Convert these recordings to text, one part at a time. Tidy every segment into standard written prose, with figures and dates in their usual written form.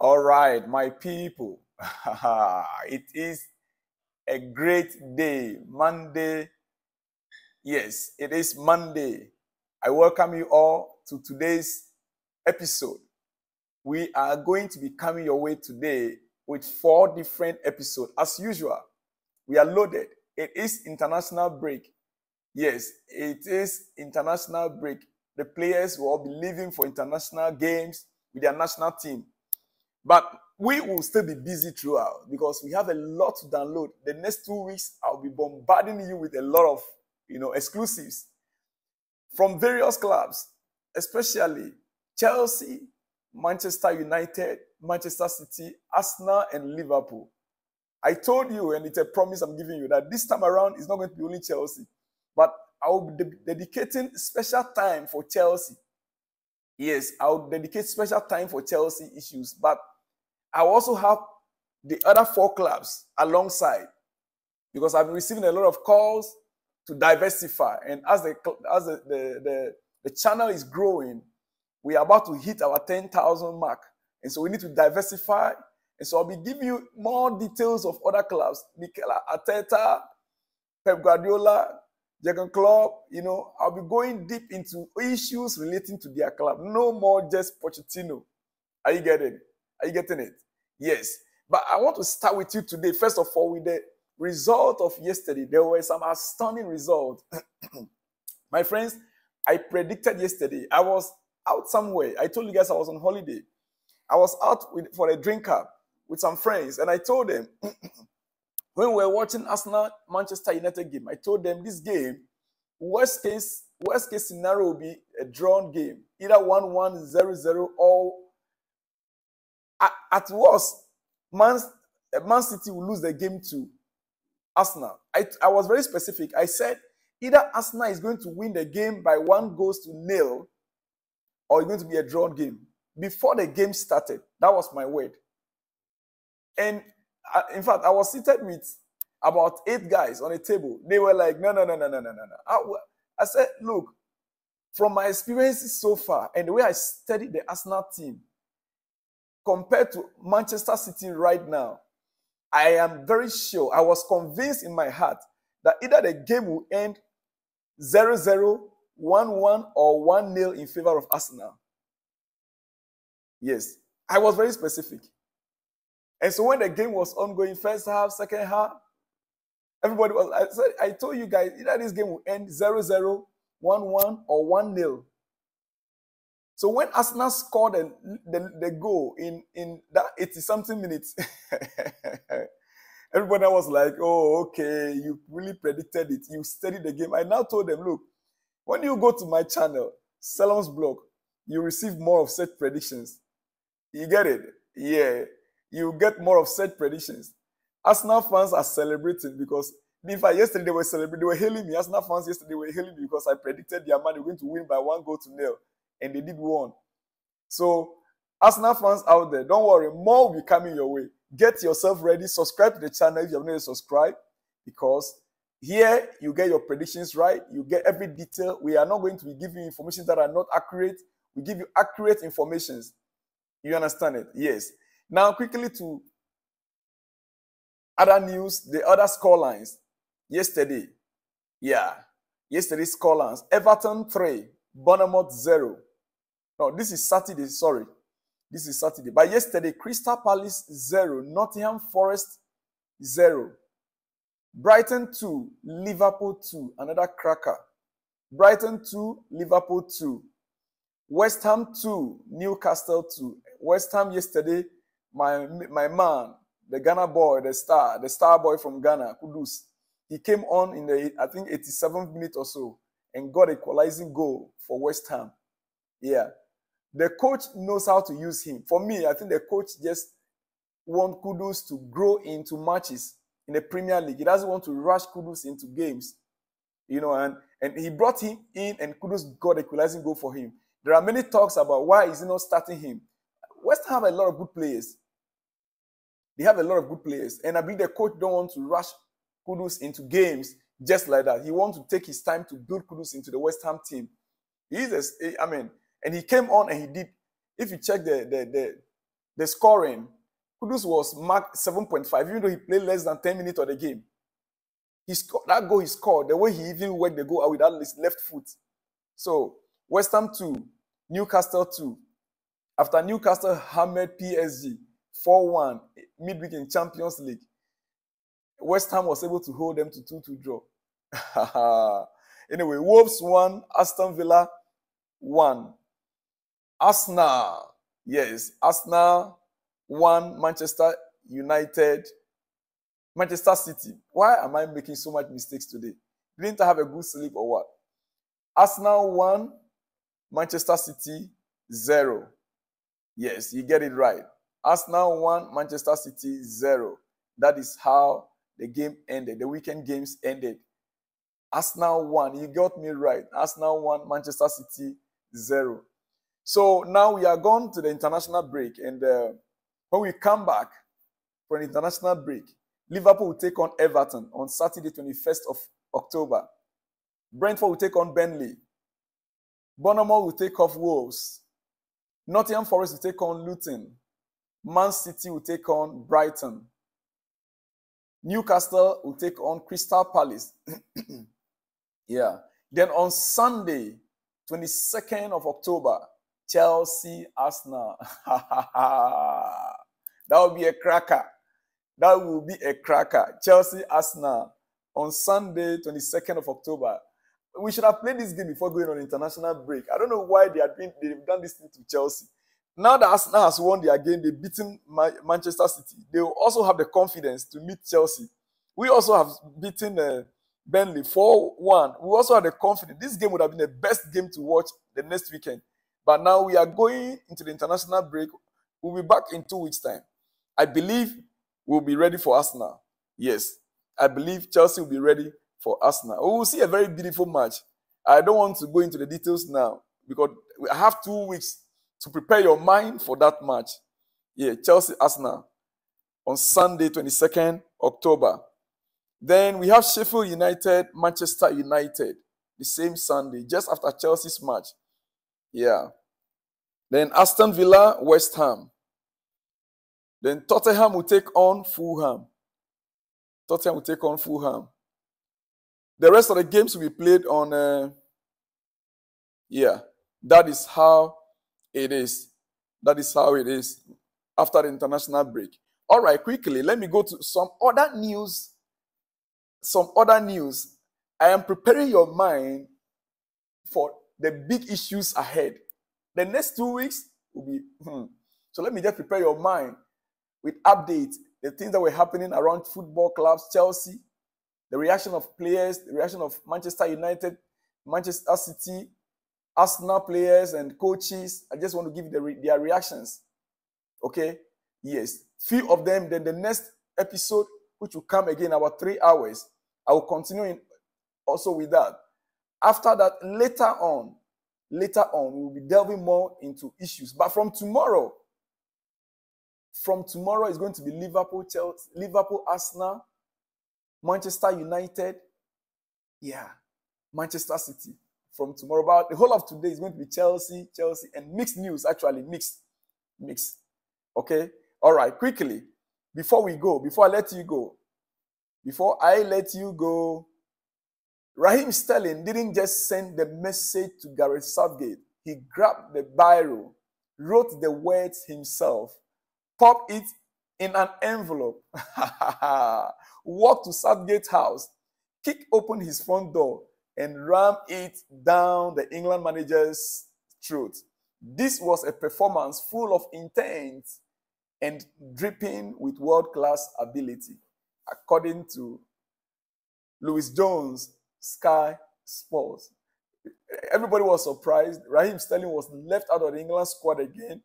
All right, my people. It is a great day. Monday. Yes, it is Monday. I welcome you all to today's episode. We are going to be coming your way today with 4 different episodes. As usual, we are loaded. It is international break. Yes, it is international break. The players will all be leaving for international games with their national team. But we will still be busy throughout because we have a lot to download. The next 2 weeks, I'll be bombarding you with a lot of, exclusives from various clubs, especially Chelsea, Manchester United, Manchester City, Arsenal, and Liverpool. I told you, and it's a promise I'm giving you, that this time around, it's not going to be only Chelsea, but I will be dedicating special time for Chelsea. Yes, I'll dedicate special time for Chelsea issues, but I also have the other 4 clubs alongside because I've been receiving a lot of calls to diversify. And as the channel is growing, we are about to hit our 10,000 mark. And so we need to diversify. And so I'll be giving you more details of other clubs. Mikel Arteta, Pep Guardiola, Jurgen Klopp, I'll be going deep into issues relating to their club. No more just Pochettino. Are you getting it? Are you getting it? Yes. But I want to start with you today. First of all, with the result of yesterday. There were some astounding results. My friends, I predicted yesterday. I was out somewhere. I told you guys I was on holiday. I was out for a drink up with some friends. And I told them, when we were watching Arsenal Manchester United game, I told them this game, worst case scenario will be a drawn game. Either 1-1, 0-0, or at worst, Man City will lose the game to Arsenal. I was very specific. I said either Arsenal is going to win the game by 1-0, or it's going to be a drawn game. Before the game started, that was my word. And in fact, I was seated with about 8 guys on a table. They were like, no. I said, look, from my experiences so far and the way I studied the Arsenal team, compared to Manchester City right now, I am very sure, I was convinced in my heart that either the game will end 0-0, 1-1, or 1-0 in favor of Arsenal. Yes, I was very specific. And so when the game was ongoing, first half, second half, everybody was, I told you guys, either this game will end 0-0, 1-1, or 1-0. So when Arsenal scored the goal in that 80-something minutes, everybody was like, oh, okay, you really predicted it. You studied the game. I now told them, look, when you go to my channel, Salom's blog, you receive more of set predictions. You get it? Yeah. You get more of set predictions. Arsenal fans are celebrating because, in fact, yesterday they were celebrating. They were hailing me. Arsenal fans yesterday were hailing me because I predicted their man were going to win by 1-0. And they did 1. So, Arsenal fans out there, don't worry, more will be coming your way. Get yourself ready. Subscribe to the channel if you have not subscribed, because here you get your predictions right. You get every detail. We are not going to be giving you information that are not accurate. We give you accurate information. You understand it? Yes. Now, quickly to other news, the other scorelines. Yesterday. Yeah. Yesterday's scorelines. Everton 3, Bournemouth 0. No, this is Saturday, sorry. This is Saturday. But yesterday, Crystal Palace 0, Nottingham Forest 0. Brighton 2, Liverpool 2, another cracker. Brighton 2, Liverpool 2. West Ham 2, Newcastle 2. West Ham yesterday, my man, the Ghana boy, the star boy from Ghana, Kudus, he came on in the, I think, 87th minute or so and got an equalizing goal for West Ham. Yeah. The coach knows how to use him. For me, I think the coach just wants Kudus to grow into matches in the Premier League. He doesn't want to rush Kudus into games. And he brought him in and Kudus got an equalizing goal for him. There are many talks about why is he not starting him. West Ham have a lot of good players. They have a lot of good players. And I believe the coach don't want to rush Kudus into games just like that. He wants to take his time to build Kudus into the West Ham team. And he came on and he did. If you check the the scoring, Kudus was marked 7.5, even though he played less than 10 minutes of the game. That goal he scored, the way he even worked the goal out with that left foot. So, West Ham 2, Newcastle 2. After Newcastle hammered PSG 4-1 midweek in Champions League, West Ham was able to hold them to 2-2 draw. Anyway, Wolves 1, Aston Villa 1. Arsenal, yes, Arsenal 1, Manchester City. Why am I making so much mistakes today? Didn't I have a good sleep or what? Arsenal 1, Manchester City 0. Yes, you get it right. Arsenal 1, Manchester City 0. That is how the game ended. The weekend games ended. Arsenal 1. You got me right. Arsenal 1, Manchester City 0. So now we are going to the international break. And when we come back for an international break, Liverpool will take on Everton on Saturday, 21st of October. Brentford will take on Burnley. Bournemouth will take off Wolves. Nottingham Forest will take on Luton. Man City will take on Brighton. Newcastle will take on Crystal Palace. Yeah. Then on Sunday, 22nd of October, Chelsea, Arsenal. That will be a cracker. That will be a cracker. Chelsea, Arsenal on Sunday, 22nd of October. We should have played this game before going on international break. I don't know why they've done this thing to Chelsea. Now that Arsenal has won their game, they've beaten Manchester City. They will also have the confidence to meet Chelsea. We also have beaten Burnley 4-1. We also have the confidence. This game would have been the best game to watch the next weekend. But now we are going into the international break. We'll be back in 2 weeks' time. I believe we'll be ready for Arsenal. Yes, I believe Chelsea will be ready for Arsenal. We will see a very beautiful match. I don't want to go into the details now because I have 2 weeks to prepare your mind for that match. Yeah, Chelsea, Arsenal on Sunday, 22nd October. Then we have Sheffield United, Manchester United, the same Sunday, just after Chelsea's match. Yeah. Then Aston Villa, West Ham. Then Tottenham will take on Fulham. Tottenham will take on Fulham. The rest of the games will be played on, yeah, that is how it is. That is how it is after the international break. All right, quickly, let me go to some other news. I am preparing your mind for the big issues ahead. The next 2 weeks will be, So let me just prepare your mind with updates, the things that were happening around football clubs, Chelsea, the reaction of players, the reaction of Manchester United, Manchester City, Arsenal players and coaches. I just want to give you their reactions. Okay? Yes. Few of them, then the next episode, which will come again about 3 hours, I will continue also with that. After that, later on, we will be delving more into issues. But from tomorrow is going to be Liverpool, Chelsea, Liverpool, Arsenal, Manchester United, Manchester City. From tomorrow, about the whole of today is going to be Chelsea, and mixed news, actually, mixed. Okay? All right, quickly, before I let you go, Raheem Sterling didn't just send the message to Gareth Southgate. He grabbed the biro, wrote the words himself, popped it in an envelope, walked to Southgate's house, kicked open his front door, and rammed it down the England manager's throat. This was a performance full of intent and dripping with world-class ability, according to Lewis Jones, Sky Sports. Everybody was surprised. Raheem Sterling was left out of the England squad again.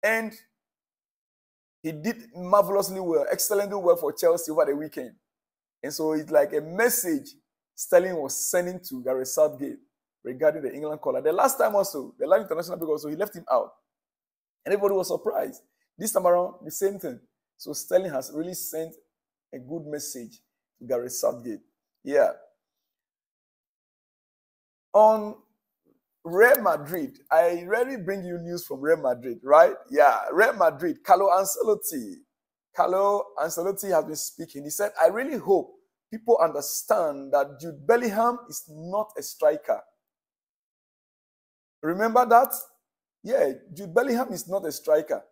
And he did marvelously well, excellently well for Chelsea over the weekend. And so it's like a message Sterling was sending to Gareth Southgate regarding the England caller. The last time also, the last international break also, he left him out. And everybody was surprised. This time around, the same thing. So Sterling has really sent a good message to Gareth Southgate. Yeah. On Real Madrid. I rarely bring you news from Real Madrid, right? Yeah, Real Madrid. Carlo Ancelotti. Carlo Ancelotti has been speaking. He said, I really hope people understand that Jude Bellingham is not a striker. Remember that? Yeah, Jude Bellingham is not a striker.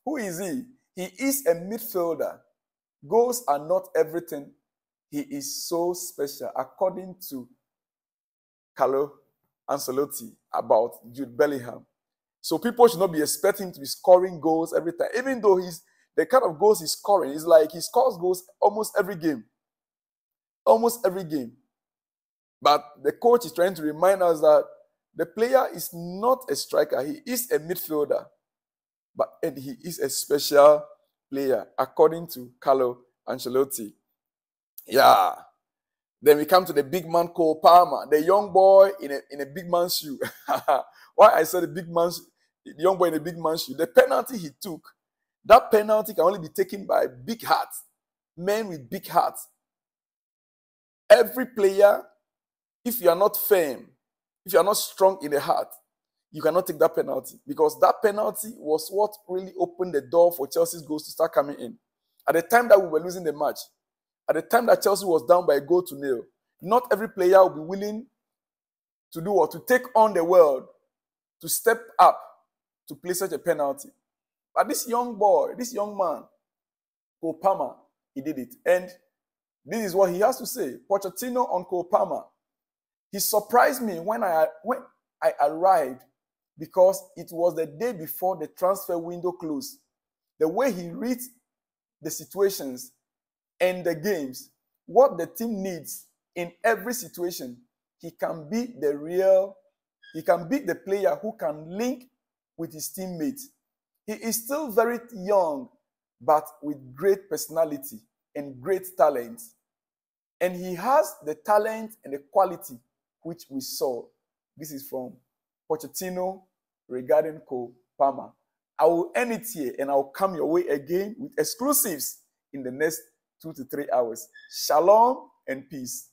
Who is he? He is a midfielder. Goals are not everything. He is so special, according to Carlo Ancelotti about Jude Bellingham. So people should not be expecting to be scoring goals every time. Even though the kind of goals he's scoring is like he scores goals almost every game. Almost every game. But the coach is trying to remind us that the player is not a striker. He is a midfielder. And he is a special player, according to Carlo Ancelotti. Yeah. Then we come to the big man Cole Palmer, the young boy in a big man's shoe. Why I said the young boy in a big man's shoe? The penalty he took, that penalty can only be taken by big hearts, men with big hearts. Every player, if you are not firm, if you are not strong in the heart, you cannot take that penalty, because that penalty was what really opened the door for Chelsea's goals to start coming in. At the time that we were losing the match, at the time that Chelsea was down by 1-0, not every player will be willing to do what? To take on the world, to step up, to play such a penalty. But this young boy, this young man, Cole Palmer, he did it. And this is what he has to say. Pochettino on Cole Palmer. He surprised me when I arrived, because it was the day before the transfer window closed. The way he reads the situations and the games, what the team needs in every situation, he can be the player who can link with his teammates. He is still very young, but with great personality and great talent. And he has the talent and the quality which we saw. This is from Pochettino regarding Cole Palmer. I will end it here, and I will come your way again with exclusives in the next 2 to 3 hours. Shalom and peace.